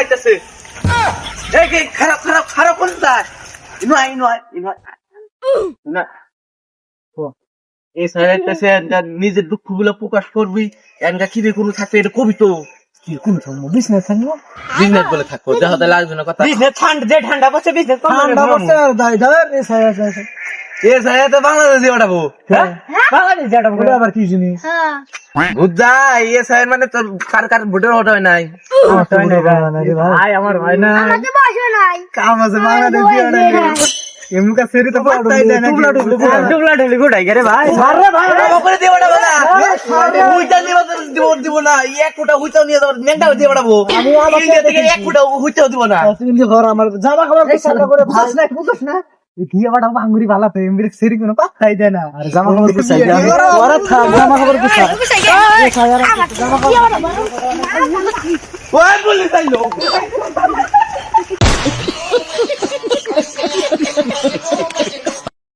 আইতাছে এই খারাপ খারাপ খারাপ কোন যায় ইনো না এই সাইডটাছে নিজের দুঃখগুলো প্রকাশ করবি এনকা কি রে কোনো থাকবে এটা কবি তো কি কোন থাকবো বিজনেস থাকবো বিজনেস বলে থাকবো দেখা তো লাগবে না কথা বিজনেস ঠান্ডা পড়ছে বিজনেস ঠান্ডা পড়ছে আর দাই দার এই সাইড তো বাংলাদেশে ওঠাবো হ্যাঁ বাংলাদেশে ওঠাবো এটা আবার কি জিনিস হ্যাঁ বুঝা এই সাইড মানে তোর কার ভোটার ওঠায় নাই ভাই আমার ভাই না আমাকে বসে নাই কাম আছে বাংলাদেশে ওঠায় এমকা সেরি তো পাতাই দেয় না টুকলা ঢুলি গোটাই গরে ভাই আরে ভাই করে দিয়ে ওটা বলা হুইটা দিব না এক ফুটা হুইটাও নিয়ে যাও মেন্ডা দিয়ে ওঠাবো আমি ইন্ডিয়া থেকে এক ফুটা হুইটাও দিব না তুমি ঘর আমার জামা খাবার সাদা করে ভাস না বুঝছ না দিয়ে ওটা ভাঙুরি ভালো তো এমবি সেরি কোনো পাতাই দেয় না আর জামা খাবার কি চাই ওরা থাম জামা খাবার কি চাই জামা খাবার ওই বলে তাইলো